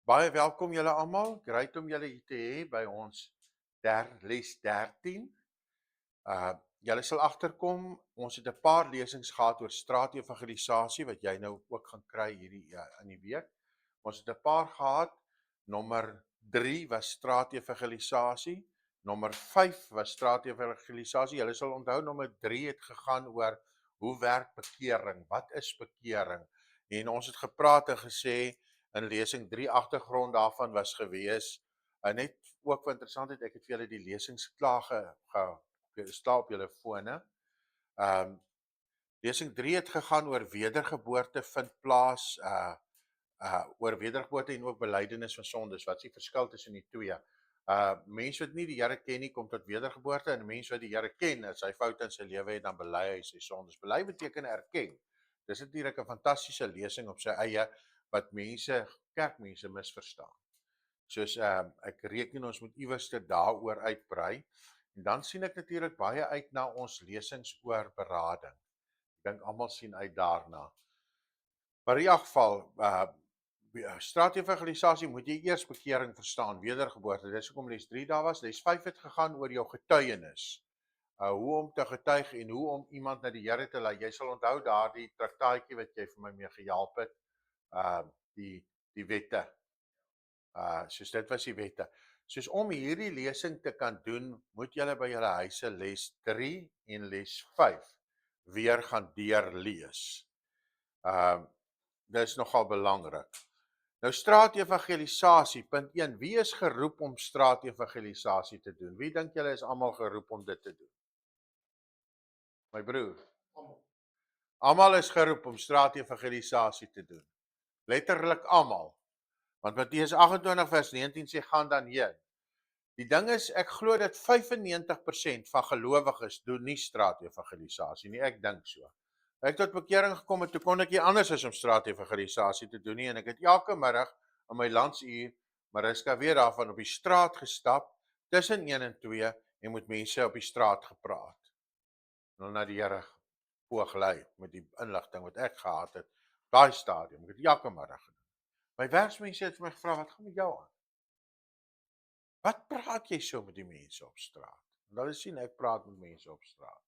Baie welkom julle almal. Great om julle hier te hê by ons les 13. Julle sal agterkom, ons het 'n paar lesings gehad oor straatevangelisasie wat jy nou ook gaan kry hierdie in die week. Ons het 'n paar gehad. Nommer 3 was straatevangelisasie. Nommer 5 was straatevangelisasie. Julle sal onthou nommer 3 het gegaan oor hoe werk bekering? Wat is bekering? En ons het gepraat en gesê in lesing 3 agtergrond daarvan was gewees. Net ook vir interessantheid, ek het vir julle die lesings klaar staan op julle fone. Lesing 3 het gegaan oor wedergeboorte vind plaas, oor wedergeboorte en ook belydenis van sondes. Wat is die verskil tussen die twee? Mense wat nie die Here ken nie, kom tot wedergeboorte, en 'n mens wat die Here ken, as hy foute in sy lewe het, dan bely hy sy sondes. Bely beteken erken. Dis natuurlik 'n fantastiese lesing op sy eie wat kerkmense misverstaan. Soos ek reken ons moet iewers daaroor uitbrei. En dan sien ek natuurlik baie uit na ons lesings oor berading. Ek dink almal sien uit daarna. Maar in die geval, straatevangelisasie moet jy eers bekering verstaan, wedergeboorte. Dis hoekom les 3 daar was. Les 5 het gegaan oor jou getuienis. Hoe om te getuig en hoe om iemand na die Here te lei. Jy sal onthou daardie traktaatjie wat jy vir my mee gehelp het. Die wette. Soos dit was die wette. Soos om hierdie lesing te kan doen, moet julle by julle huise les 3 en les 5 weer gaan deurlees. Dis nogal belangrik. Nou straatevangelisasie, punt 1. Wie is geroep om straatevangelisasie te doen? Wie dink julle is almal geroep om dit te doen? My broer. Almal is geroep om straatevangelisasie te doen. Letterlik almal. Want Matteus 28 vers 19 sê gaan dan heen. Die ding is, ek glo dat 95% van gelowiges doen nie straatevangelisasie nie. Ek dink so. Ek het tot bekering gekom en toe kon ek nie anders as om straatevangelisasie te doen nie, en ek het elke middag in my landsuur, Mariska weet daarvan, op die straat gestap tussen 1 en 2 en met mense op die straat gepraat. En na die Here ooglei met die inligting wat ek gehad het, daai stadium. Ek het elke middag gedoen. My werksmense het my gevra, wat gaan met jou aan? Wat praat jy so met die mense op straat? En hulle sien ek praat met mense op straat.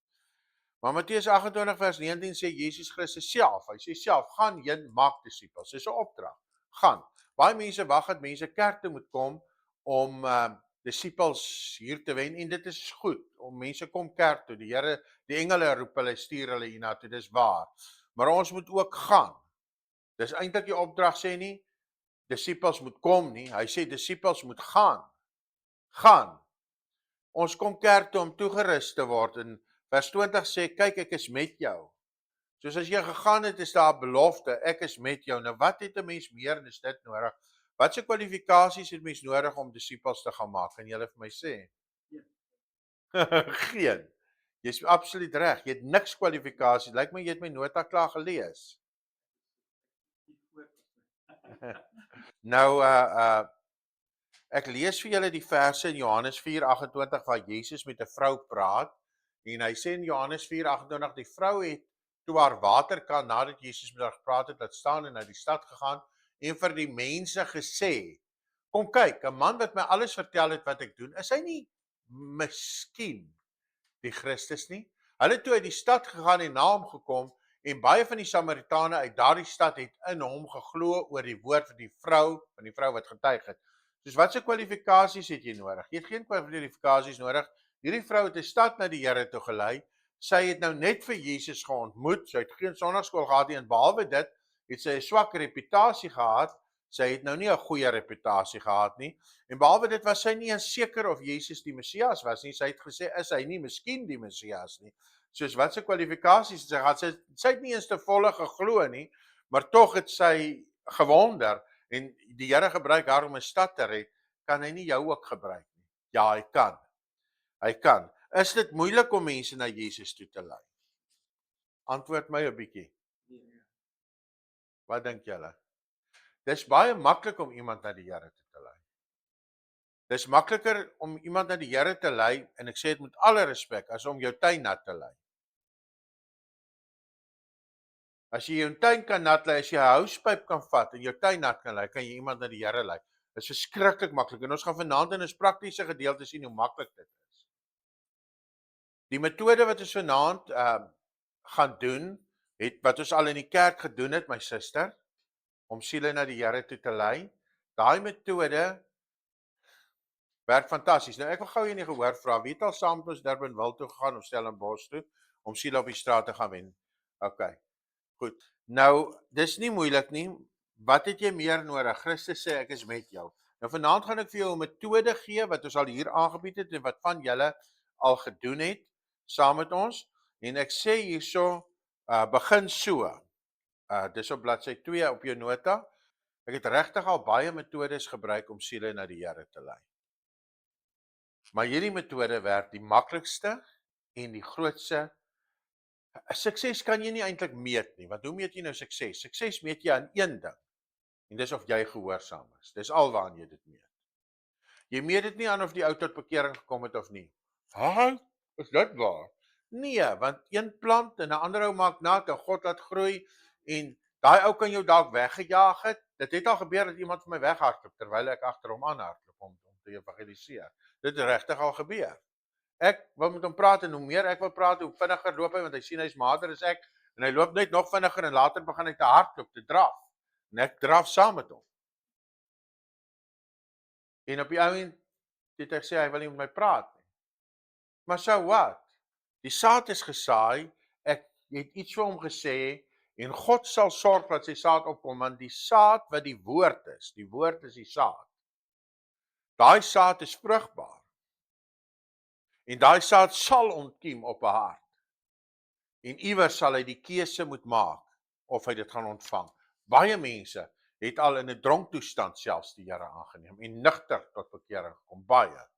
Maar Matteus 28 vers 19 sê Jesus Christus self, hy sê self, gaan heen, maak disippels. Dis 'n opdrag. Gaan. Baie mense wag dat mense kerk toe moet kom om disippels hier te wen, en dit is goed. Om mense kom kerk toe. Die Here, die engele roep hulle, stuur hulle hiernatoe, dis waar. Maar ons moet ook gaan. Dis eintlik die opdrag sê nie disippels moet kom nie. Hy sê disippels moet gaan. Gaan. Ons kom kerk toe om toegerus te word, en vers 20 sê, kyk, ek is met jou. Soos as jy gegaan het, is daar 'n belofte, ek is met jou. Nou wat het 'n mens meer as dit nodig? Wat se kwalifikasies het mens nodig om disippels te gaan maak? Kan julle vir my sê? Geen. Jy's absoluut reg. Jy het niks kwalifikasies. Lyk my jy het my nota klaar gelees. Nou ek lees vir julle die verse in Johannes 4:28 waar Jesus met 'n vrou praat, en hy sê in Johannes 4:28 die vrou het toe haar waterkan nadat Jesus met haar gepraat het, laat staan en na die stad gegaan en vir die mense gesê, kom kyk, 'n man wat my alles vertel het wat ek doen, is hy nie miskien die Christus nie? Hulle het toe uit die stad gegaan en na hom gekom, en baie van die Samaritane uit daardie stad het in hom geglo oor die woord van die vrou wat getuig het. Soos wat se kwalifikasies het jy nodig? Jy het geen kwalifikasies nodig. Hierdie vrou het 'n stad na die Here toe gelei. Sy het nou net vir Jesus geontmoet. Sy het geen sonnaarskool gehad nie, en behalwe dit het sy 'n swak reputasie gehad. Sy het nou nie 'n goeie reputasie gehad nie. En behalwe dit was sy nie eens seker of Jesus die Messias was nie. Sy het gesê, is hy nie miskien die Messias nie? Soos wat se kwalifikasies het sy gehad? Sy het nie eens te volle geglo nie, maar tog het sy gewonder, en die Here gebruik haar om 'n stad te red. Kan hy nie jou ook gebruik nie? Ja, hy kan. Hy kan. Is dit moeilik om mense na Jesus toe te lei? Antwoord my 'n bietjie. Wat dink julle? Dis baie maklik om iemand na die Here toe te lei. Dis makliker om iemand na die Here te lei, en ek sê dit met alle respek, as om jou tuin nat te lei. As jy jou tuin kan nat lê, as jy 'n houspyp kan vat en jou tuin nat kan lê, kan jy iemand na die Here lei. Dit is verskriklik maklik en ons gaan vanaand in 'n praktiese gedeelte sien hoe maklik dit is. Die metode wat ons vanaand gaan doen, wat ons al in die kerk gedoen het, my suster, om siele na die Here toe te lei. Daai metode werk fantasties. Nou ek wil gou hier nie gehoor vra, wie het al saam met ons Durbanville toe gegaan of Stellenbosch toe om siele op die straat te gaan wen? OK. Goed. Nou, dis nie moeilik nie. Wat het jy meer nodig? Christus sê ek is met jou. Nou vanaand gaan ek vir jou 'n metode gee wat ons al hier aangebied het en wat van julle al gedoen het saam met ons. En ek sê hierso, begin so. Dis op bladsy 2 op jou nota. Ek het regtig al baie metodes gebruik om siele na die Here te lei. Maar hierdie metode werk die maklikste en die grootste. Sukses kan jy nie eintlik meet nie, want hoe meet jy nou sukses? Sukses meet jy aan een ding, en dis of jy gehoorsaam is. Dis alwaar jy dit meet. Jy meet dit nie aan of die ou tot bekering gekom het of nie. Wat? Is dit waar? Nee, want een plant en 'n ander ou maak nat en God laat groei en daai ou kan jou dalk weggejaag het. Dit het al gebeur dat iemand vir my weghardloop terwyl ek agter hom aanhardloop om te evangeliseer. Dit het regtig al gebeur. Ek wil met hom praat en hoe meer ek wil praat, hoe vinniger loop hy want hy sien hy's maarder as ek en hy loop net nog vinniger en later begin hy te hardloop, te draf. En ek draf saam met hom. En op die ouend het hy gesê hy wil nie met my praat nie. Maar so wat? Die saad is gesaai. Ek het iets vir hom gesê en God sal sorg dat sy saad opkom want die saad wat die woord is die saad. Daai saad is vrugbaar. En daai saad sal ontkiem op 'n hart. En iewers sal hy die keuse moet maak of hy dit gaan ontvang. Baie mense het al in 'n dronktoestand selfs die Here aangeneem en nigter tot bekering gekom. Baie.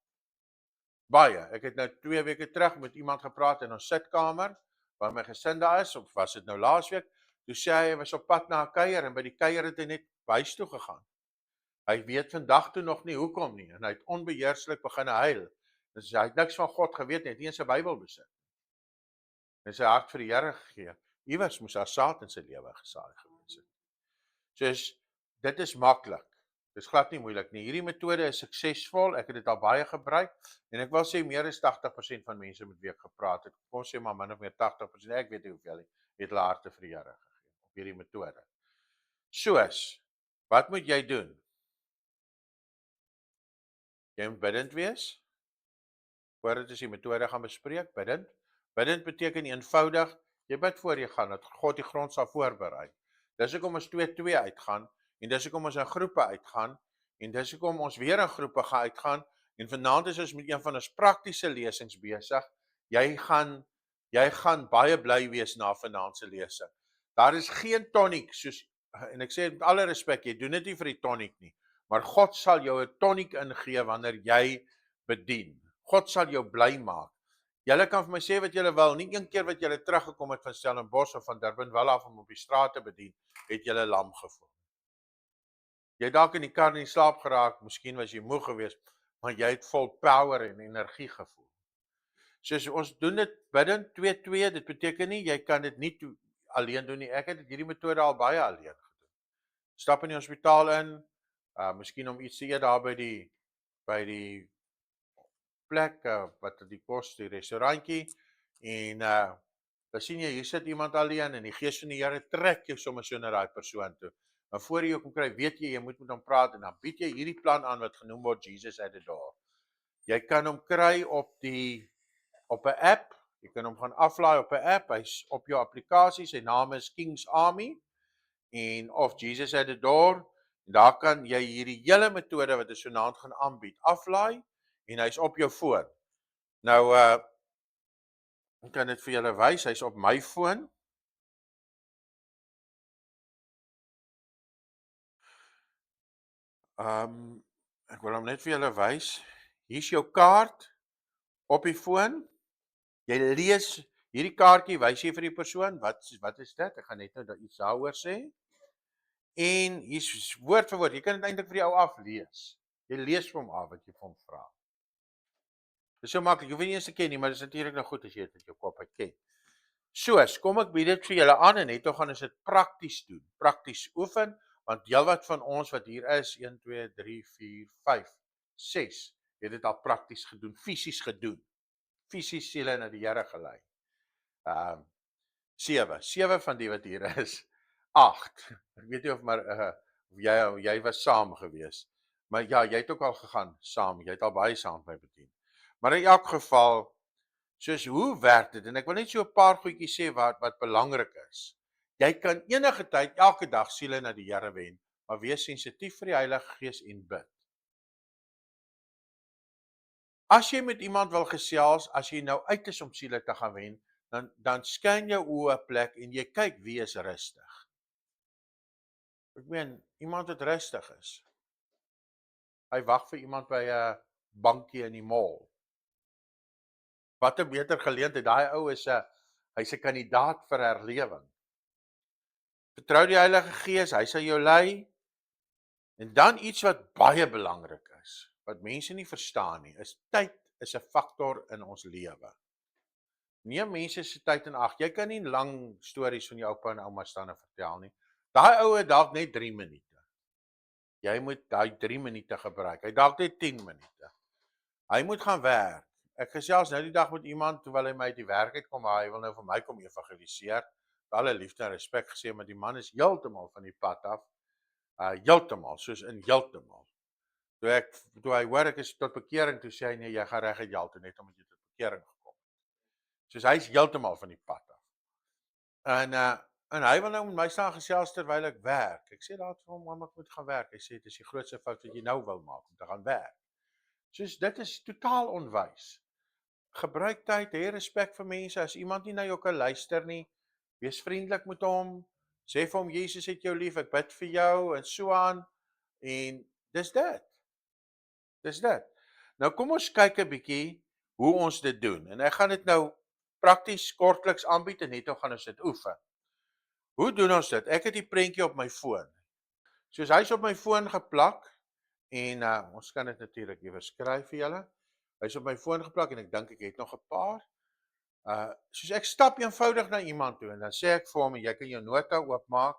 Ek het nou 2 weke terug met iemand gepraat in ons sitkamer waar my gesin daar is, of was dit nou laasweek? Toe sê hy was op pad na 'n kuier en by die kuier het hy net huis toe gegaan. Hy weet vandag toe nog nie hoekom nie en hy het onbeheerslik begin huil. Dus hy het niks van God geweet nie, hy het nie eens 'n Bybel besit. En sy hart vir die Here gegee. Iewers moes daar saad in sy lewe gesaai gewees het. Soos dit is maklik. Dis glad nie moeilik nie. Hierdie metode is suksesvol. Ek het dit al baie gebruik en ek wil sê meer as 80% van mense met wie ek gepraat het, kom sê maar min of meer 80%, ek weet nie hoeveel nie, het hulle harte vir die Here gegee op hierdie metode. Soos, wat moet jy doen? Jy moet bidend wees. Voordat ons die metode gaan bespreek, bidend. Bidend beteken eenvoudig, jy bid voor jy gaan, dat God die grond sal voorberei. Dis hoekom ons 2-2 uitgaan, en dis hoekom ons in groepe uitgaan, en dis hoekom ons weer in groepe gaan uitgaan, en vanaand is ons met een van ons praktiese lesings besig. Jy gaan baie bly wees na vanaand se lesing. Daar is geen toniek, soos, en ek sê met alle respek, jy doen dit nie vir die toniek nie, maar God sal jou 'n toniek ingee wanneer jy bedien. God sal jou bly maak. Julle kan vir my sê wat julle wil, nie een keer wat julle teruggekom het van Stellenbosch of van Durbanville af om op die straat te bedien, het julle lam gevoel. Jy het dalk in die kar in slaap geraak, miskien was jy moeg geweest, maar jy het vol power en energie gevoel. Soos ons doen dit bidend 2-2, dit beteken nie jy kan dit nie alleen doen nie. Ek het hierdie metode al baie alleen gedoen. Stap in die hospitaal in, miskien om iets te eet daar by die plek wat die kos, die restaurantjie en dan sien jy hier sit iemand alleen en die gees van die Here trek jou sommer so na daai persoon toe. Maar voor jy jou kom kry, weet jy moet met hom praat en dan bied jy hierdie plan aan wat genoem word Jesus at the door. Jy kan hom kry op 'n app, jy kan hom gaan aflaai op 'n app, hy's op jou applikasie, sy naam is King's Army en of Jesus at the door. En daar kan jy hierdie hele metode wat ons vanaand gaan aanbied, aflaai en hy's op jou foon. Nou ek kan dit vir julle wys, hy's op my foon. Ek wil hom net vir julle wys. Hier's jou kaart op die foon. Jy lees hierdie kaartjie, wys jy vir die persoon, wat is dit? Ek gaan net nou iets daaroor sê. En hier's woord vir woord. Jy kan dit eintlik vir die ou aflees. Jy lees vir hom af wat jy vir hom vra. Dis so maklik. Jy hoef nie eens te ken nie, maar dis natuurlik nou goed as jy dit in jou kop uit ken. Soos, kom ek bied dit vir julle aan en net gaan ons dit prakties doen, prakties oefen, want heelwat van ons wat hier is, 1, 2, 3, 4, 5, 6, het dit al prakties gedoen, fisies gedoen, fisies siele na die Here gelei. 7 van die wat hier is, 8. Ek weet nie of maar jy was saam gewees. Maar ja, jy het ook al gegaan saam, jy het al baie saam by bedien. Maar in elk geval, soos hoe werk dit? En ek wil net so 'n paar goedjies sê wat belangrik is. Jy kan enige tyd, elke dag siele na die Here wen, maar wees sensitief vir die Heilige Gees en bid. As jy met iemand wil gesels, as jy nou uit is om siele te gaan wen, dan scan jou oë 'n plek en jy kyk wie is rustig. Ek meen, iemand wat rustig is. Hy wag vir iemand by 'n bankie in die mall. Wat 'n beter geleentheid, daai ou hy's 'n kandidaat vir herlewing. Vertrou die Heilige Gees, hy sal jou lei. En dan iets wat baie belangrik is, wat mense nie verstaan nie, is tyd is 'n faktor in ons lewe. Neem mense se tyd in ag. Jy kan nie lang stories van jou oupa en ouma staan en vertel nie. Daai ou het dalk net 3 minute. Jy moet daai 3 minute gebruik. Hy dalk net 10 minute. Hy moet gaan werk. Ek gesels nou die dag met iemand terwyl hy my uit die werk uit kom, hy wil nou vir my kom evangeliseer. Alle liefde en respek gesê, maar die man is heeltemal van die pad af. Heeltemal, soos in heeltemal. Toe hy hoor ek is tot bekering, toe sê hy nee, jy gaan reg uit Jalte net omdat jy tot bekering gekom het. Soos hy's heeltemal van die pad af. En hy wil nou met my staan gesels terwyl ek werk. Ek sê daar vir hom, "Mamma, ek moet gaan werk." Hy sê dit is die grootste fout wat jy nou wil maak om te gaan werk. Soos dit is totaal onwys. Gebruik tyd, hê respek vir mense. As iemand nie na jou kan luister nie, wees vriendelik met hom. Sê vir hom Jesus het jou lief, ek bid vir jou en so aan. En dis dit. Dis dit. Nou kom ons kyk 'n bietjie hoe ons dit doen. En ek gaan dit nou prakties kortliks aanbied en net nou gaan ons dit oefen. Hoe doen ons dit? Ek het die prentjie op my foon. Soos hy's op my foon geplak en ons kan dit natuurlik ewe skryf vir julle. Hy's op my foon geplak en ek dink ek het nog 'n paar. Soos ek stap eenvoudig na iemand toe en dan sê ek vir hom en jy kan jou nota oopmaak.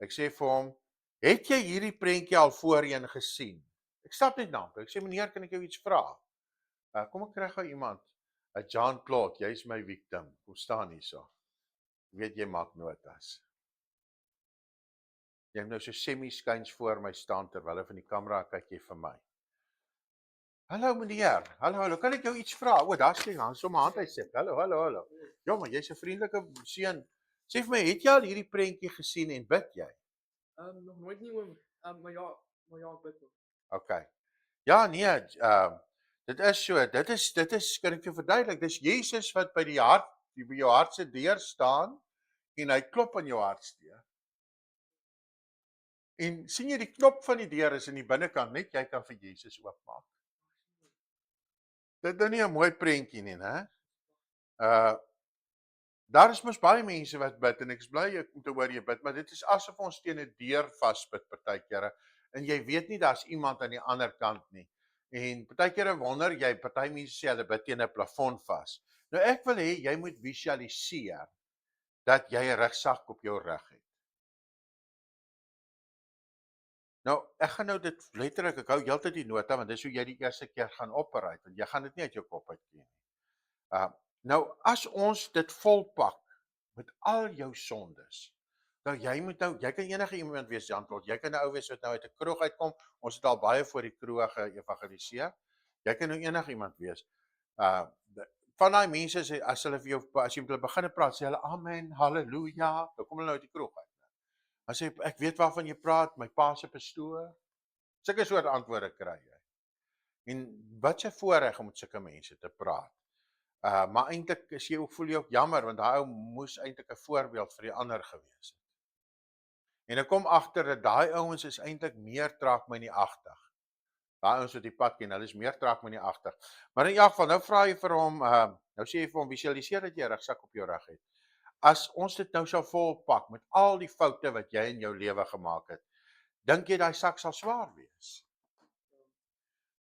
Ek sê vir hom, "Het jy hierdie prentjie al voorheen gesien?" Ek stap net na hom. Ek sê, "Meneer, kan ek jou iets vra?" Kom ek kry gou iemand. John Claude, jy's my victim. Kom staan hierso. Weet jy maak notas. Jy nou so semi-skuins voor my staan terwyl hy van die kamera kyk jy vir my. "Hallo meneer. Hallo, kan ek jou iets vra?" O, daar's hy, dan so my hand hy sê, "Hallo. Ja, maar jy's 'n vriendelike seun. Sê vir my, het jy al hierdie prentjie gesien en bid jy?" Nog nooit nie oom, maar ja, ek bid nog. Okay. Ja, nee, dit is so. Dit is kan ek jou verduidelik. Dis Jesus wat by jou hart se deur staan en hy klop aan jou hartdeur. En sien jy die knop van die deur is in die binnekant, net jy kan vir Jesus oopmaak. Dit is nie 'n mooi prentjie nie, né? Daar is mos baie mense wat bid en ek is bly om te hoor jy bid, maar dit is asof ons teen 'n deur vasbid partykeer en jy weet nie daar's iemand aan die ander kant nie. En partykeer wonder jy, party mense sê hulle bid teen 'n plafon vas. Nou ek wil hê jy moet visualiseer dat jy 'n rugsak op jou rug het. Nou, ek gaan nou dit letterlik, ek hou heeltyd die nota want dis hoe jy die eerste keer gaan operate want jy gaan dit nie uit jou kop uit ken nie. Nou as ons dit volpak met al jou sondes. Nou jy kan enige iemand wees, Jan-Claude. Jy kan 'n ou wees wat nou uit 'n kroeg uitkom. Ons het al baie voor die kroeg geëvangeliseer. Jy kan nou enige iemand wees. Van daai mense as hulle vir jou as jy met hulle begin praat, sê hulle amen, haleluja. Dan kom hulle nou uit die kroeg uit. Dan sê ek weet waarvan jy praat, my pa se pastoor. Sulke soort antwoorde kry jy. En wat 'n voorreg om met sulke mense te praat. Maar eintlik is jy ook voel jy ook jammer want daai ou moes eintlik 'n voorbeeld vir die ander gewees het. En ek kom agter dat daai ouens is eintlik meer traagmenie-agtig. Daai ouens wat die pad ken, hulle is meer traagmenie-agtig. Maar in elk geval, nou vra jy vir hom, nou sê jy vir hom visualiseer dat jy 'n rugsak op jou rug het. As ons dit nou sou volpak met al die foute wat jy in jou lewe gemaak het, dink jy daai sak sal swaar wees?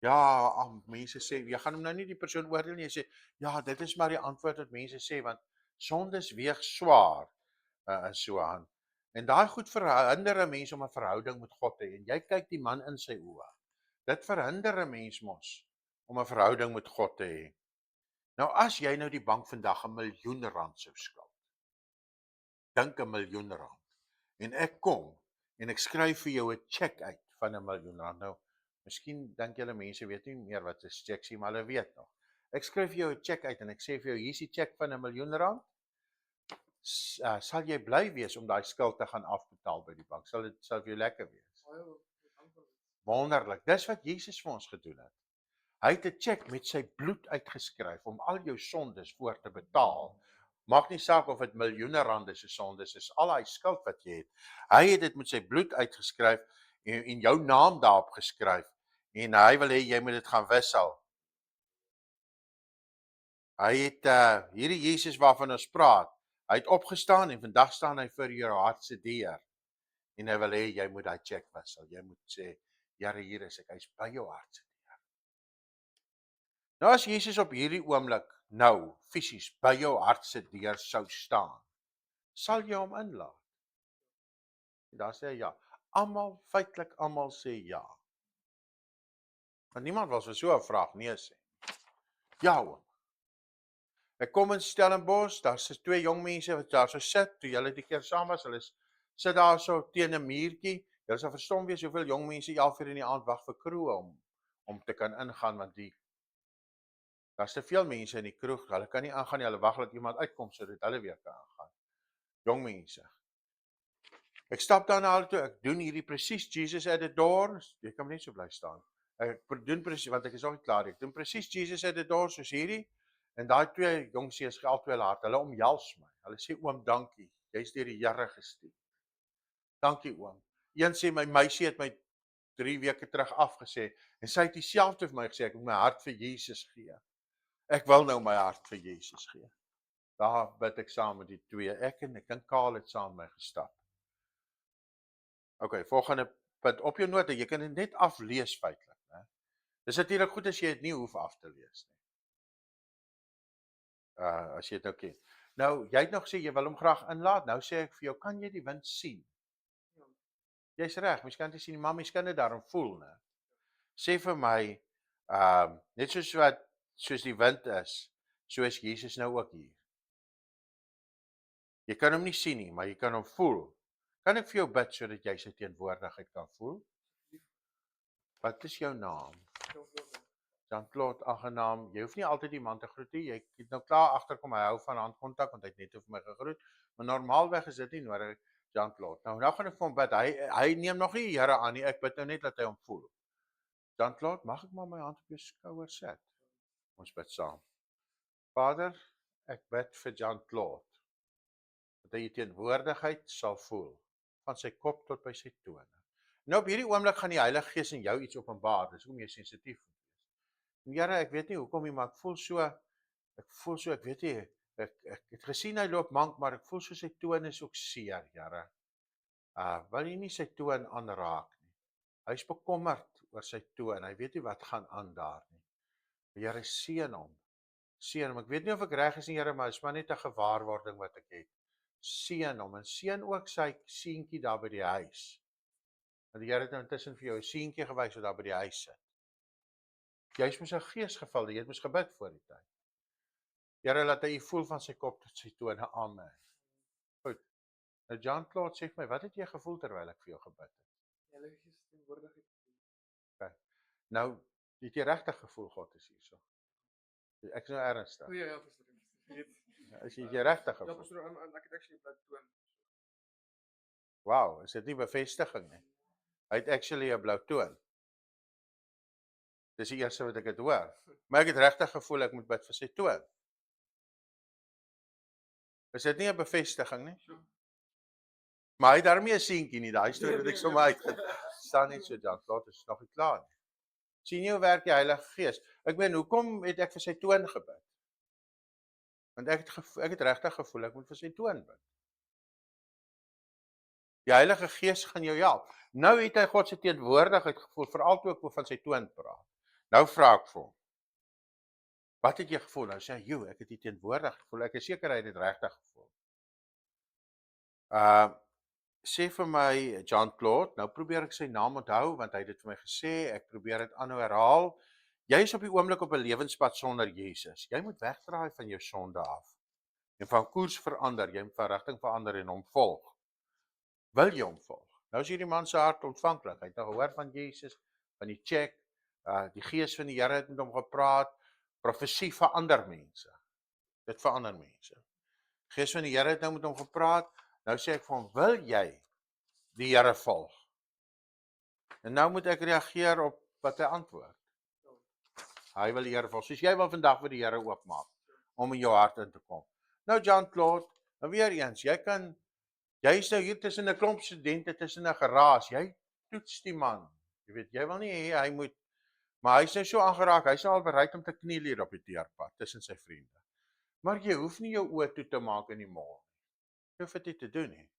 Ja, mense sê jy gaan hom nou nie die persoon oordeel nie. Jy sê ja, dit is maar die antwoord wat mense sê want Sondes weeg swaar en so aan. En daai goed verhinder 'n mens om 'n verhouding met God te hê. En jy kyk die man in sy oë. Dit verhinder 'n mens mos om 'n verhouding met God te hê. Nou as jy nou die bank vandag 'n miljoen rand sou skuld. Dink 'n miljoen rand. En ek kom en ek skryf vir jou 'n cheque uit van 'n miljoen rand. Nou, miskien dink julle mense weet nie meer wat 'n cheque is, maar hulle weet nog. Ek skryf vir jou 'n cheque uit en ek sê vir jou hier's die cheque van 'n miljoen rand. Sal jy bly wees om daai skuld te gaan afbetaal by die bank? Sal vir jou lekker wees? Wonderlik. Dis wat Jesus vir ons gedoen het. Hy het 'n cheque met sy bloed uitgeskryf om al jou sondes voor te betaal. Maak nie saak of dit miljoene rande se sondes is, al daai skuld wat jy het. Hy het dit met sy bloed uitgeskryf en jou naam daarop geskryf en hy wil hê jy moet dit gaan wissel. Hy het hierdie Jesus waarvan ons praat, hy het opgestaan en vandag staan hy vir jou hart se deur. En hy wil hê jy moet daai cheque wissel. Jy moet sê, Here, hier is ek. Hy's by jou hart se deur. Nou as Jesus op hierdie oomblik nou fisies by jou hart se deur sou staan, sal jy hom inlaat? Daar sê hy ja. Feitelik almal sê ja. Want niemand wil vir so 'n vraag nee sê. Ja oom. Ek kom in Stellenbosch, daar sit twee jong mense wat daar so sit, toe julle die keer saam was, hulle sit daar so teen 'n muurtjie. Julle sal verstom wees hoeveel jong mense 11:00 in die aand wag vir kroeg om te kan ingaan, want daar's te veel mense in die kroeg, hulle kan nie aangaan nie, hulle wag dat iemand uitkom sodat hulle weer kan aangaan. Jong mense. Ek stap dan na hulle toe, ek doen hierdie presies Jesus at the door, jy kan net so bly staan. Ek doen presies, want ek is nog nie klaar nie, ek doen presies Jesus at the door soos hierdie, en daai twee jong seuns gee albei hulle hart, hulle omhels my, hulle sê oom dankie, jy's deur die Here gestuur. Dankie oom. Een sê my meisie het my 3 weke terug afgesê, en sy het dieselfde vir my gesê, ek moet my hart vir Jesus gee. Ek wil nou my hart vir Jesus gee. Daar bid ek saam met die twee, ek dink Karl het saam met my gestap. Okay, volgende punt op jou note, jy kan dit net aflees feitelik, né? Dis natuurlik goed as jy dit nie hoef af te lees nie. As jy dit nou ken. Nou, jy het nog gesê jy wil hom graag inlaat. Nou sê ek vir jou, kan jy die wind sien? Jy's reg, mens kan dit sien, maar mens kan dit daarom voel, né? Sê vir my, net soos die wind is, so is Jesus nou ook hier. Jy kan hom nie sien nie, maar jy kan hom voel. Kan ek vir jou bid sodat jy sy teenwoordigheid kan voel? Wat is jou naam? Jean-Claude, aangenaam. Jy hoef nie altyd die man te groet nie. Jy het nou klaar agterkom, hy hou van handkontak want hy het net vir my gegroet. Maar normaalweg is dit nie nodig, Jean-Claude. Nou gaan ek vir hom bid. Hy neem nog nie die Here aan nie. Ek bid nou net dat hy hom voel. Jean-Claude, mag ek maar my hand op jou skouer sit? Ons bid saam. Vader, ek bid vir Jean-Claude dat hy die teenwoordigheid sal voel van sy kop tot by sy tone. Nou op hierdie oomblik gaan die Heilige Gees in jou iets openbaar. Dis hoekom jy sensitief moet wees. En Here, ek weet nie hoekom nie, maar ek voel so, ek weet nie, ek het gesien hy loop mank, maar ek voel so sy toon is ook seer, Here. Wil jy nie sy toon aanraak nie? Hy is bekommerd oor sy toon. Hy weet nie wat gaan aan daar nie. Here, seën hom. Seën hom. Ek weet nie of ek reg is nie, Here, maar is maar net 'n gewaarwording wat ek het. Seën hom en seën ook sy seentjie daar by die huis. Want die Here het nou intussen vir jou 'n seentjie gewys wat daar by die huis sit. Jy's mos 'n gees geval, jy het mos gebid voor die tyd. Here, laat hy voel van sy kop tot sy tone. Amen. Goed. Nou Jean-Claude sê vir my, wat het jy gevoel terwyl ek vir jou gebid het? Heilige Gees teenwoordigheid. Okay. Nou, het jy regtig gevoel God is hierso? Ek is nou ernstig. O ja, pastoor. Is jy regtig Ja, gevoel? pastoor, ek het actually bloed toon. Wow, is dit nie bevestiging nie? Hy het actually 'n blou toon. Dis die eerste wat ek het hoor. Maar ek het regtig gevoel ek moet bid vir sy toon. Is dit nie 'n bevestiging nie? Maar hy het daarmee 'n seentjie nie, daai storie wat ek sommer staan net so dan, laat is nog nie klaar nie. Sien jy hoe werk die Heilige Gees? Ek meen, hoekom het ek vir sy toon gebid? Want ek het regtig gevoel ek moet vir sy toon bid. Die Heilige Gees gaan jou help. Nou het hy God se teenwoordigheid gevoel, veral toe ek van sy toon praat. Nou vra ek vir hom. Wat het jy gevoel? Nou sê hy, "Joe, ek het hier teenwoordig gevoel. Ek is seker hy het dit regtig gevoel." Sê vir my John Claude, nou probeer ek sy naam onthou want hy het dit vir my gesê, ek probeer dit aanhou herhaal. Jy is op die oomblik op 'n lewenspad sonder Jesus. Jy moet wegdraai van jou sonde af. En van koers verander, jy moet van rigting verander en hom volg. Wil jy hom volg? Nou is hierdie man se hart ontvanklik. Hy het nou gehoor van Jesus, van die check, die gees van die Here het met hom gepraat. Profesie verander mense. Dit verander mense. Gees van die Here het nou met hom gepraat. Nou sê ek vir hom, "Wil jy die Here volg?" En nou moet ek reageer op wat hy antwoord. Hy wil die Here volg. Soos jy wil vandag vir die Here oopmaak om in jou hart in te kom. Nou John Claude, nou weer eens, jy is nou hier tussen 'n klomp studente, tussen 'n geraas. Jy toets die man. Jy weet, jy wil nie hê hy moet, maar hy's nou so aangeraak. Hy's nou al bereid om te kniel hier op die teerpad tussen sy vriende. Maar jy hoef nie jou oë toe te maak in die môre. Jy hoef dit nie te doen nie.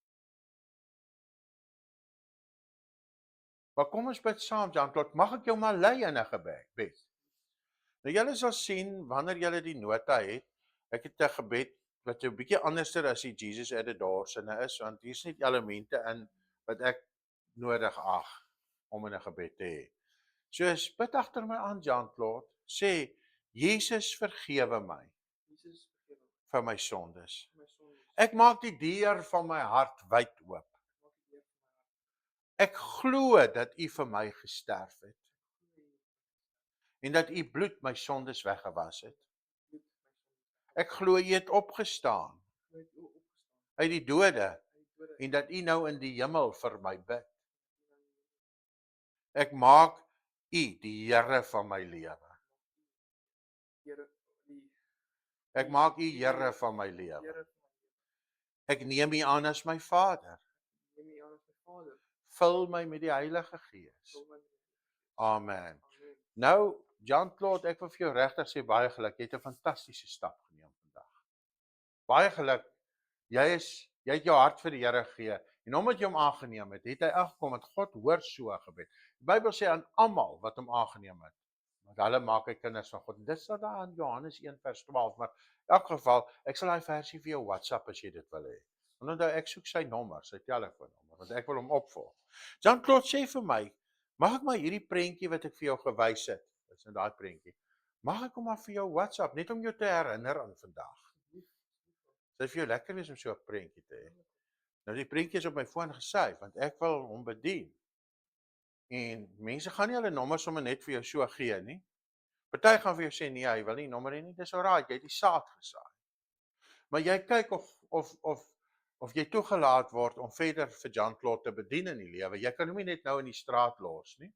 Maar kom ons bid saam, John Claude. Mag ek jou maar lei in 'n gebed? Nou julle sal sien wanneer julle die nota het, ek het 'n gebed wat so 'n bietjie anderster as die Jesus at the door sinne is, want hier's net elemente in wat ek nodig ag om in 'n gebed te hê. So bid agter my aan, John Claude. Sê, Jesus vergewe my Jesus vergewe my vir my sondes. my sondes. Ek maak die deur van my hart wyd oop. Maak die deur van my hart. Ek glo dat U vir my gesterf het en dat U bloed my sondes weggewas het. Bloed my sondes. Ek glo U het opgestaan Jy het opgestaan uit die dode uit die dode. en dat U nou in die hemel vir my bid. Ek maak U die Here van my lewe. Here, die Ek maak U Here van my lewe. Here van my lewe. Ek neem U aan as my Vader. Neem U aan as my Vader. Vul my met die Heilige Gees. Vul my met die Amen. Amen. Nou, John Claude, ek wil vir jou regtig sê baie geluk. Jy het 'n fantastiese stap geneem vandag. Baie geluk. Jy het jou hart vir die Here gegee en omdat jy hom aangeneem het, het hy aggekom dat God hoor so 'n gebed. Die Bybel sê aan almal wat hom aangeneem het, want hulle maak hy kinders van God. Dit staan daar in Johannes 1:12, maar in elk geval, ek sal daai versie vir jou WhatsApp as jy dit wil hê. Want onthou ek soek sy nommer, sy telefoonnommer, want ek wil hom opvolg. John Claude sê vir my, mag ek maar hierdie prentjie wat ek vir jou gewys het, dit is nou daai prentjie. Mag ek hom maar vir jou WhatsApp net om jou te herinner aan vandag. Dit vir jou lekker wees om so 'n prentjie te hê. Nou die prentjie is op my foon gesave want ek wil hom bedien. En mense gaan nie hulle nommers sommer net vir jou so gee nie. Party gaan vir jou sê nee, hy wil nie nommer hê nie. Dis alraai, jy het die saad gesaai. Maar jy kyk of jy toegelaat word om verder vir John Claude te bedien in die lewe. Jy kan hom nie net nou in die straat los nie.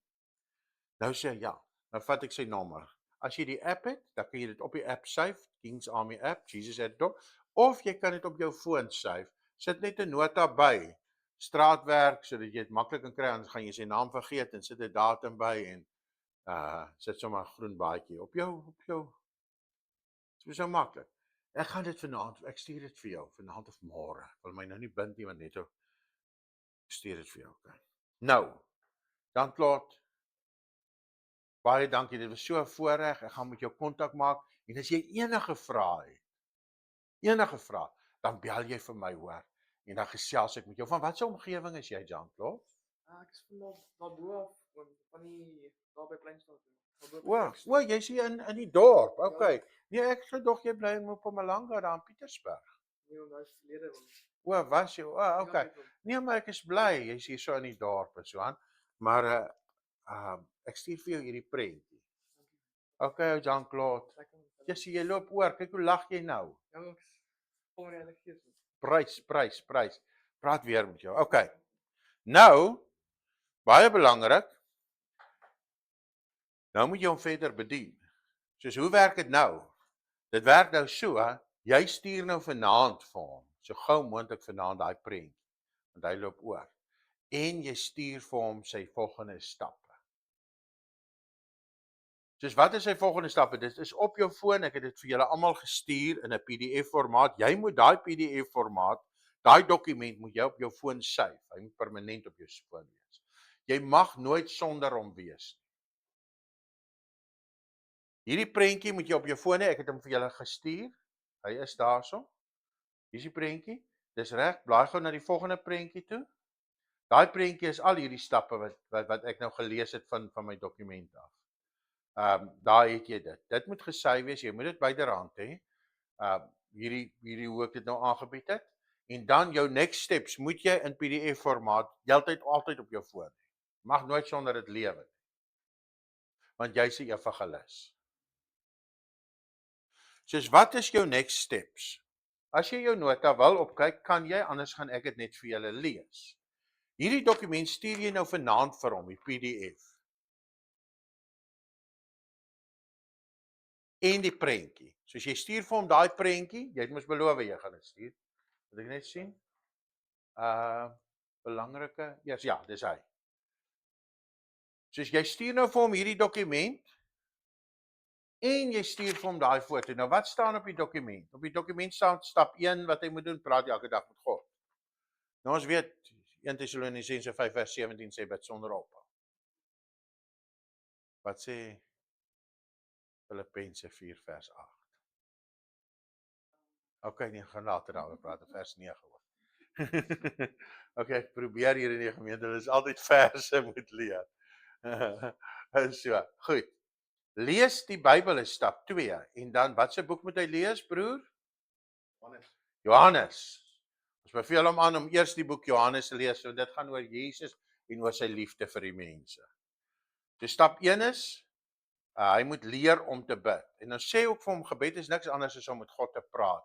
Nou sê hy ja, nou vat ek sy nommer. As jy die app het, dan kan jy dit op die app save, King's Army app, Jesus at the door, of jy kan dit op jou foon save. Sit net 'n nota by. Straatwerk sodat jy dit maklik kan kry, anders gaan jy sy naam vergeet en sit 'n datum by en sit sommer 'n groen baadjie op jou. Dit is so maklik. Ek gaan dit vanaand, ek stuur dit vir jou vanaand of môre. Ek wil my nou nie bind nie want net so stuur dit vir jou. Okay. Nou, dan Claude, baie dankie. Dit was so 'n voorreg. Ek gaan met jou kontak maak en as jy enige vrae het, dan bel jy vir my hoor en dan gesels ek met jou. Van watter omgewing is jy, John Claude? Ek is van daarbo af van die daar by Kleinstad. O, jy's hier in die dorp. Okay. Nee, ek gedog jy bly in Mpumalanga daar in Pietersburg. Nee, want daai verlede was. O, was jy? O, okay. Nee, maar ek is bly jy's hier so in die dorp en so aan. Maar ek stuur vir jou hierdie prentjie. Okay, John Claude. Jy loop oor. Kyk hoe lag jy nou. Ja, ek kom nie eintlik gees. Prys. Praat weer met jou. Okay. Nou, baie belangrik. Nou moet jy hom verder bedien. Soos hoe werk dit nou? Dit werk nou so, jy stuur nou vanaand vir hom, so gou moontlik vanaand daai prentjie, want hy loop oor. En jy stuur vir hom sy volgende stappe. Soos wat is sy volgende stappe? Dit is op jou foon, ek het dit vir julle almal gestuur in 'n PDF formaat. Jy moet daai PDF formaat, daai dokument moet jy op jou foon save. Hy moet permanent op jou foon wees. Jy mag nooit sonder hom wees nie. Hierdie prentjie moet jy op jou foon hê, ek het hom vir julle gestuur. Hy is daarso. Hier is die prentjie. Dis reg, blaai gou na die volgende prentjie toe. Daai prentjie is al hierdie stappe wat ek nou gelees het van my dokument af. Daar het jy dit. Dit moet gesy wees, jy moet dit byderhand hê. Hierdie hoe ek dit nou aangebied het. En dan jou next steps moet jy in PDF formaat heeltyd altyd op jou foon hê. Mag nooit sonder dit lewe nie. Want jy's 'n evangelis. Soos wat is jou next steps? As jy jou nota wil opkyk, kan jy, anders gaan ek dit net vir julle lees. Hierdie dokument stuur jy nou vanaand vir hom, die PDF. En die prentjie. Soos jy stuur vir hom daai prentjie, jy het mos beloof jy gaan dit stuur. Moet ek net sien? Belangrike, ja, dis hy. Soos jy stuur nou vir hom hierdie dokument en jy stuur vir hom daai foto. Nou wat staan op die dokument? Op die dokument staan stap 1 wat hy moet doen, praat elke dag met God. Nou ons weet 1 Tessalonisense 5:17 sê bid sonder ophou. Wat sê Filippense 4:8? Okay, nee, gaan later daaroor praat, vers 9 hoor. Okay, ek probeer hier in die gemeente, dit is altyd verse moet leer. So, goed. Lees die Bybel is stap 2 en dan watse boek moet hy lees, broer? Johannes. Ons beveel hom aan om eers die boek Johannes te lees, want dit gaan oor Jesus en oor sy liefde vir die mense. So stap 1 is hy moet leer om te bid. En dan sê ook vir hom gebed is niks anders as om met God te praat.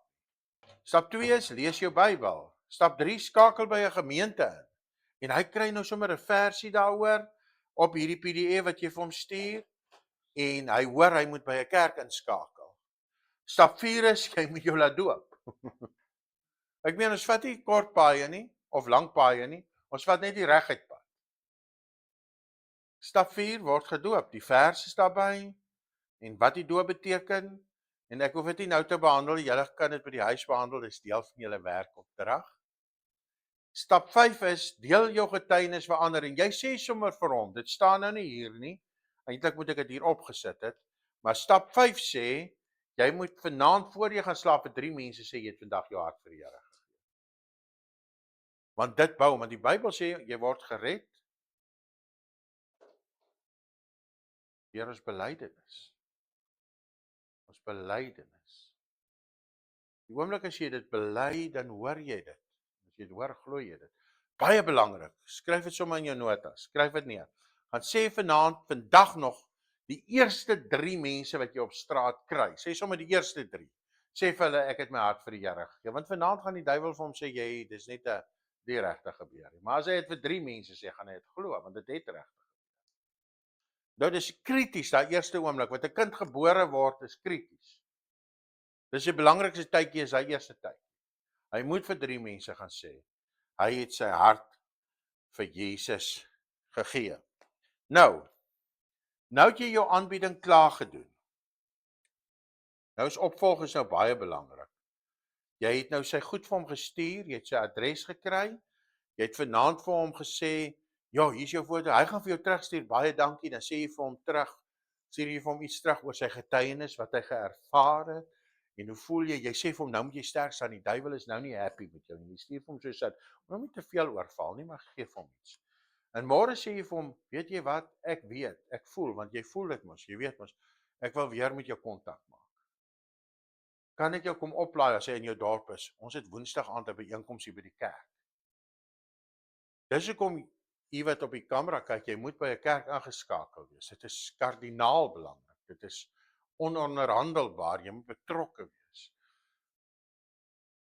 Stap 2 is lees jou Bybel. Stap 3 skakel by 'n gemeente in. En hy kry nou sommer 'n versie daaroor op hierdie PDF wat jy vir hom stuur en hy hoor hy moet by 'n kerk inskakel. Stap 4 is jy moet jou laat doop. Ek meen ons vat nie kort paaie nie of lang paaie nie. Ons vat net die reguit pad. Stap 4 word gedoop. Die vers is daarby en wat die doop beteken. En ek hoef dit nie nou te behandel, julle kan dit by die huis behandel, dis deel van julle werkopdrag. Stap 5 is deel jou getuienis vir ander en jy sê sommer vir hom, dit staan nou nie hier nie. Eintlik moet ek dit hier opgesit het, maar stap 5 sê jy moet vanaand voor jy gaan slaap vir 3 mense sê jy het vandag jou hart vir die Here gegee. Want dit bou, want die Bybel sê jy word gered deur ons belydenis. Ons belydenis. Die oomblik as jy dit bely, dan hoor jy dit. As jy dit hoor, glo jy dit. Baie belangrik. Skryf dit sommer in jou notas. Skryf dit neer. Gaan sê vandag nog die eerste 3 mense wat jy op straat kry. Sê sommer die eerste 3. Sê vir hulle ek het my hart vir die Here gegee. Want vanaand gaan die duiwel vir hom sê jy dis net 'n die regte gebeur. Maar as hy dit vir 3 mense sê, gaan hy dit glo want dit het regtig. Nou dis krities daai eerste oomblik wat 'n kind gebore word is krities. Dis die belangrikste tydjie is hy eerste tyd. Hy moet vir 3 mense gaan sê. Hy het sy hart vir Jesus gegee. Nou het jy jou aanbieding klaar gedoen. Nou is opvolg is nou baie belangrik. Jy het nou sy goed vir hom gestuur, jy het sy adres gekry. Jy het vanaand vir hom gesê, ja, hier is jou foto. Hy gaan vir jou terugstuur. Baie dankie. Dan sê jy vir hom terug, stuur jy vir hom iets terug oor sy getuienis wat hy geervaar het. En hoe voel jy? Jy sê vir hom nou moet jy sterk staan. Die duiwel is nou nie happy met jou nie. Jy stuur vir hom so sit. Moenie te veel oorval nie, maar gee vir hom iets. En môre sê jy vir hom, weet jy wat? Ek weet, ek voel want jy voel dit mos. Jy weet mos. Ek wil weer met jou kontak maak. Kan ek jou kom oplaai as hy in jou dorp is? Ons het Woensdag aand 'n byeenkoms hier by die kerk. Dis hoekom jy wat op die kamera kyk, jy moet by 'n kerk aangeskakel wees. Dit is kardinaal belangrik. Dit is ononderhandelbaar. Jy moet betrokke wees.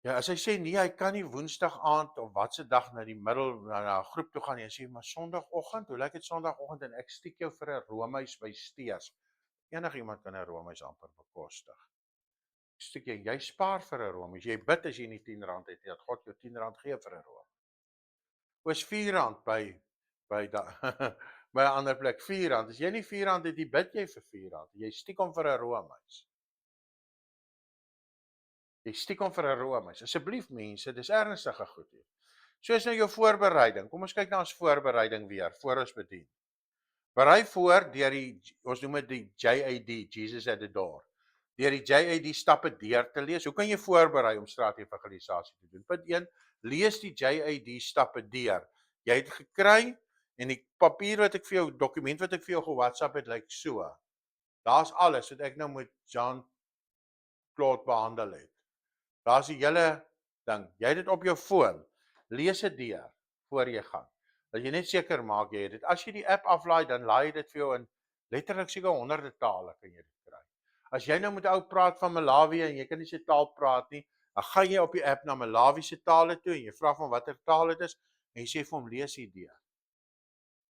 Ja, as hy sê nee, hy kan nie Woensdag aand of watse dag na die middel na 'n groep toe gaan nie. Hy sê maar Sondagoggend, hoe lyk dit Sondagoggend en ek stiek jou vir 'n roomys by Steers. Enigiemand kan 'n roomys amper bekostig. Stiek jy spaar vir 'n roomys. Jy bid as jy nie R10 het, dat God jou R10 gee vir 'n room. Was R4 by by 'n ander plek R4. As jy nie R4 het, jy bid jy vir R4. Jy stiek hom vir 'n roomys. Jy stiek hom vir 'n roomys. Asseblief mense, dis ernstige goed hier. So is nou jou voorbereiding. Kom ons kyk na ons voorbereiding weer voor ons bedien. Berei voor deur ons noem dit die JAD, Jesus at the Door. Deur die JAD stappe deur te lees. Hoe kan jy voorberei om straatevangelisasie te doen? Punt 1, lees die JAD stappe deur. Jy het gekry en die papier wat ek vir jou, dokument wat ek vir jou ge-WhatsApp het, lyk so. Daar's alles wat ek nou met Jean Claude behandel het. Daar's die hele ding. Jy het dit op jou foon. Lees dit deur voor jy gaan. Dat jy net seker maak jy het dit. As jy die app aflaai, dan laai jy dit vir jou in letterlik seker honderde tale kan jy dit kry. As jy nou met 'n ou praat van Malawi en jy kan nie sy taal praat nie, dan gaan jy op die app na Malawi se tale toe en jy vra van watter taal dit is en jy sê vir hom lees hier deur.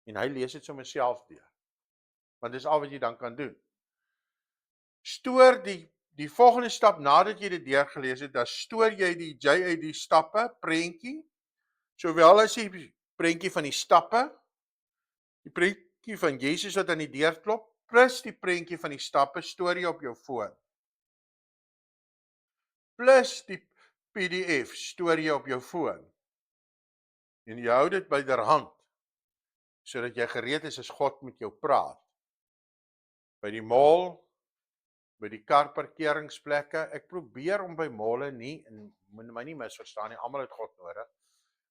En hy lees dit sommer self deur. Want dis al wat jy dan kan doen. Stoor die volgende stap nadat jy dit deurgelees het, dan stoor jy die JAD stappe prentjie, sowel as die prentjie van die stappe, die prentjie van Jesus wat aan die deur klop, plus die prentjie van die stappe stoor jy op jou foon. Plus die PDF stoor jy op jou foon. En jy hou dit byderhand, sodat jy gereed is as God met jou praat. By die mall, by die karparkeringsplekke, ek probeer om by molle nie, en moet my nie misverstaan nie, almal het God nodig,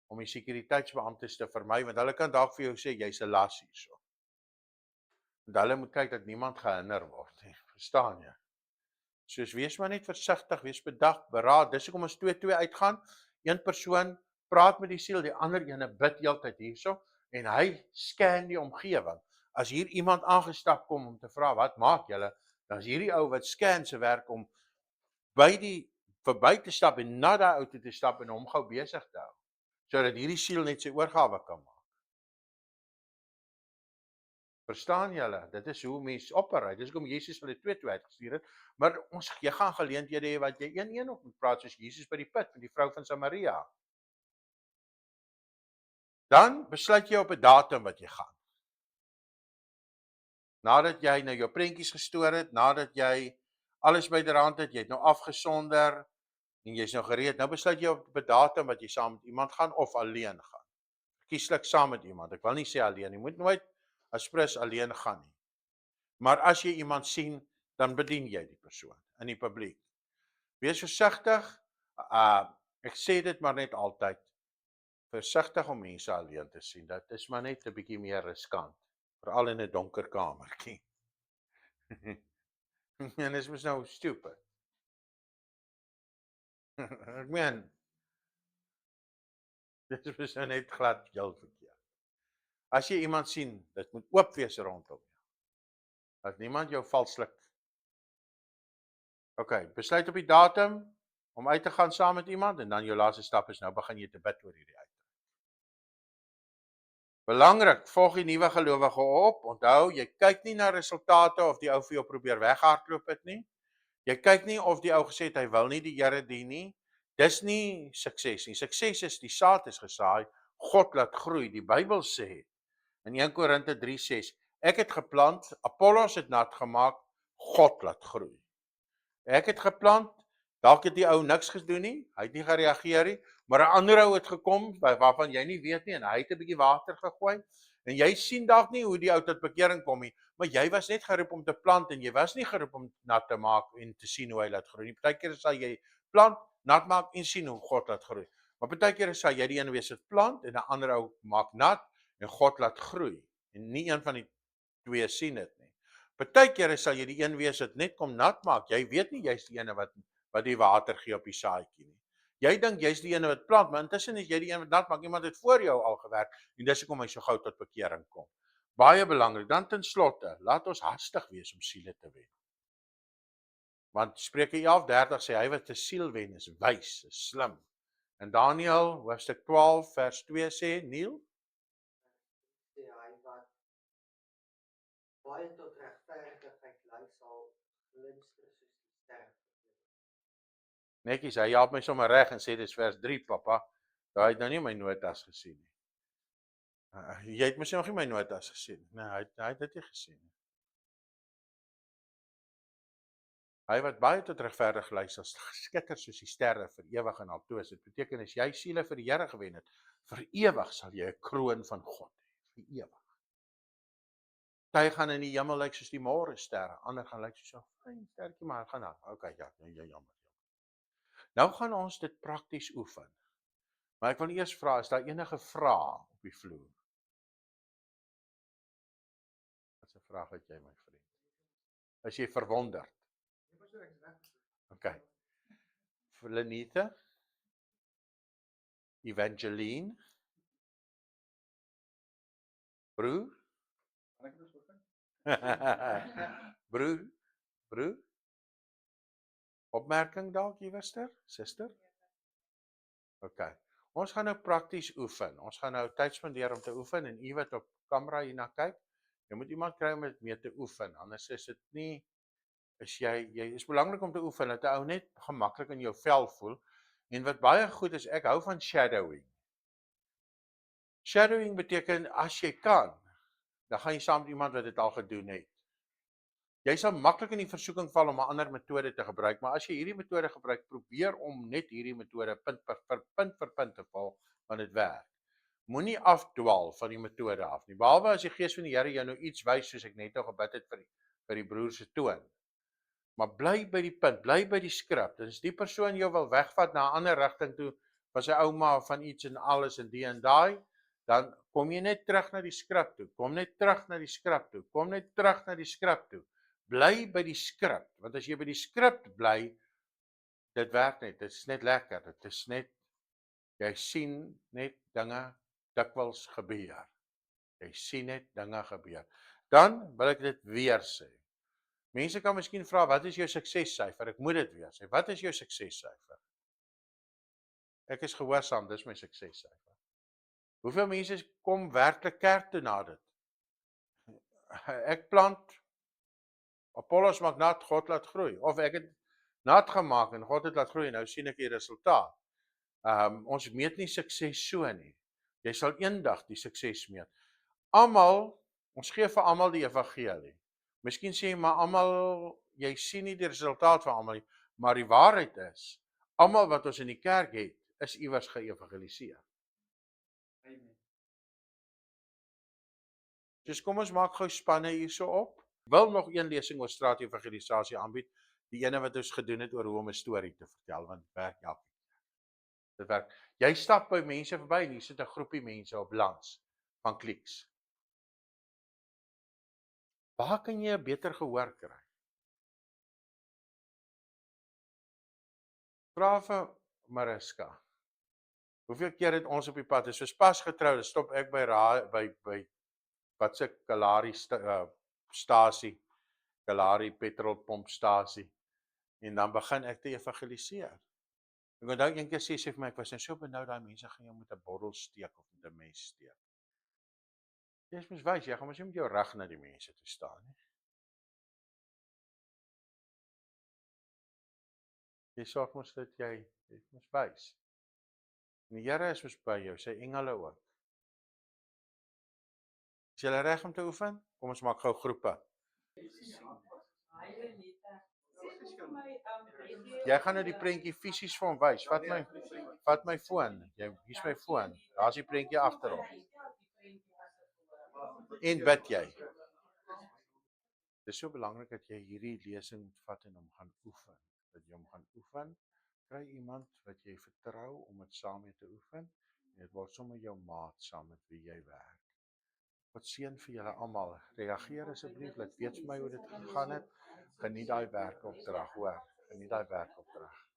om die sekuriteitsbeamptes te vermy, want hulle kan dalk vir jou sê, jy's 'n las hierso. Want hulle moet kyk dat niemand gehinder word nie, verstaan jy? Soos wees maar net versigtig, wees bedag, beraad, dis hoekom ons 2-2 uitgaan, een persoon praat met die siel, die ander ene bid heeltyd hierso, en hy scan die omgewing. As hier iemand aangestap kom om te vra, wat maak julle? Dan is hierdie ou wat scan se werk om verby te stap en na daai ou toe te stap en hom gou besig te hou, sodat hierdie siel net sy oorgawe kan maak. Verstaan julle? Dit is hoe mense operate. Dis hoekom Jesus hulle 2-2 uitgestuur het. Maar jy gaan geleenthede hê wat jy 1-1 op moet praat, soos Jesus by die put met die vrou van Samaria. Dan besluit jy op 'n datum wat jy gaan. Nadat jy nou jou prentjies gestoor het, nadat jy alles byderhand het, jy het nou afgesonder en jy's nou gereed. Nou besluit jy op 'n datum wat jy saam met iemand gaan of alleen gaan. Kieslik saam met iemand. Ek wil nie sê alleen nie. Jy moet nooit as prins alleen gaan nie. Maar as jy iemand sien, dan bedien jy die persoon in die publiek. Wees versigtig. Ek sê dit maar net altyd. Versigtig om mense alleen te sien. Dit is maar net 'n bietjie meer riskant, veral in 'n donker kamertjie. En dit is nou stupid. Ek meen, dit is nou net glad heel verkeerd. As jy iemand sien, dit moet oop wees rondom jou. Dat niemand jou valslik. OK, besluit op die datum om uit te gaan saam met iemand en dan jou laaste stap is nou begin jy te bid oor hierdie uit. Belangrik, volg die nuwe gelowige op. Onthou, jy kyk nie na resultate of die ou vir jou probeer weghardloop het nie. Jy kyk nie of die ou gesê het hy wil nie die Here dien nie. Dis nie sukses nie. Sukses is die saad is gesaai, God laat groei. Die Bybel sê in 1 Korinte 3:6, ek het geplant, Apollos het nat gemaak, God laat groei. Ek het geplant, dalk het die ou niks gedoen nie, hy het nie gereageer nie, maar 'n ander ou het gekom waarvan jy nie weet nie en hy het 'n bietjie water gegooi en jy sien dalk nie hoe die ou tot bekering kom nie, maar jy was net geroep om te plant en jy was nie geroep om nat te maak en te sien hoe hy laat groei nie. Partykeer sal jy plant, nat maak en sien hoe God laat groei. Maar partykeer sal jy die een wees wat plant en 'n ander ou maak nat en God laat groei. En nie een van die twee sien dit nie. Partykeer sal jy die een wees wat net kom nat maak. Jy weet nie jy's die ene wat die water gee op die saadjie nie. Jy dink jy's die ene wat plant, maar intussen is jy die een wat nat maak. Iemand het voor jou al gewerk en dis hoekom hy so gou tot bekering kom. Baie belangrik. Dan ten slotte, laat ons hastig wees om siele te wen. Want Spreuke 11:30 sê hy wat 'n siel wen is wys, is slim. En Daniël hoofstuk 12 vers 2 sê, Neil, Sê hy wat baie tot regverdigheid lei sal glinster soos die ster. netjies, hy help my sommer reg en sê dis vers 3, pappa. Hy het nou nie my notas gesien nie. Jy het mos nog nie my notas gesien nie. Nee, hy het dit nie gesien nie. Hy wat baie tot regverdig lei sal skitter soos die sterre vir ewig en altoos. Dit beteken as jy siele vir die Here gewen het, vir ewig sal jy 'n kroon van God hê, vir ewig. Party gaan in die hemel lyk soos die môre sterre, ander gaan lyk soos 'n fyn sterretjie, maar gaan aan. Okay, ja, jammer. Nou gaan ons dit prakties oefen. Maar ek wil eers vra, is daar enige vrae op die vloer? Wat 'n vraag het jy, my vriend? Is jy verwonderd? Okay. Lenita? Evangeline? Broer? Broer? Opmerking dalk iewerster? Suster? Okay. Ons gaan nou prakties oefen. Ons gaan nou tyd spandeer om te oefen en u wat op kamera hierna kyk, jy moet iemand kry om dit mee te oefen. Anders is dit nie jy is belangrik om te oefen dat 'n ou net gemaklik in jou vel voel. En wat baie goed is, ek hou van shadowing. Shadowing beteken as jy kan, dan gaan jy saam met iemand wat dit al gedoen het. Jy sal maklik in die versoeking val om 'n ander metode te gebruik, maar as jy hierdie metode gebruik, probeer om net hierdie metode punt vir punt te volg, want dit werk. Moenie afdwaal van die metode af nie. Behalwe as die Gees van die Here jou nou iets wys soos ek net nou gebid het vir die broer se toon. Maar bly by die punt, bly by die skrip. As die persoon jou wil wegvat na 'n ander rigting toe, van sy ouma of van iets en alles en die en daai, dan kom jy net terug na die skrip toe. Kom net terug na die skrip toe. Kom net terug na die skrip toe. Bly by die skrip, want as jy by die skrip bly, dit werk net. Dit is net lekker. Dit is net jy sien net dinge dikwels gebeur. Jy sien net dinge gebeur. Dan wil ek dit weer sê. Mense kan miskien vra, wat is jou suksessyfer? Ek moet dit weer sê. Wat is jou suksessyfer? Ek is gehoorsaam, dis my suksessyfer. Hoeveel mense kom werklik kerk toe na dit? Ek plant, Apollos maak nat, God laat groei. Of ek het nat gemaak en God het laat groei, nou sien ek die resultaat. Ons meet nie sukses so nie. Jy sal eendag die sukses meet. Ons gee vir almal die evangelie. Miskien sê jy maar almal, jy sien nie die resultaat van almal nie, maar die waarheid is, almal wat ons in die kerk het, is iewers geëvangeliseer. Amen. Dus kom ons maak gou spanne hierso op. Wil nog een lesing oor straatevangelisasie aanbied, die ene wat ons gedoen het oor hoe om 'n storie te vertel, want dit werk elke keer. Dit werk. Jy stap by mense verby en hier sit 'n groepie mense op langs van kliks. Waar kan jy 'n beter gehoor kry? Vra vir Mariska. Hoeveel keer het ons op die pad, as ons pas getroud, stop ek by wat se Kalahari stasie, Kalahari petrolpompstasie, en dan begin ek te evangeliseer. Ek onthou een keer sê sy vir my, ek was nou so benou, daai mense gaan jou met 'n bottel steek of met 'n mes steek. Jy is mos wys, jy gaan mos nie met jou rug na die mense toe staan nie. Jy sorg mos dat jy mos wys. En die Here is mos by jou, sy engele ook. Is jy reg om te oefen? Kom ons maak gou groepe. Jy gaan nou die prentjie fisies vir hom wys. Vat my foon. Hier's my foon. Daar's die prentjie agterop. En bid jy. Dit is so belangrik dat jy hierdie lesing vat en hom gaan oefen. Dat jy hom gaan oefen. Kry iemand wat jy vertrou om dit saam mee te oefen. En dit word sommer jou maat saam met wie jy werk. God seën vir julle almal. Reageer asseblief, laat weet vir my hoe dit gegaan het. Geniet daai werkopdrag, hoor. Geniet daai werkopdrag.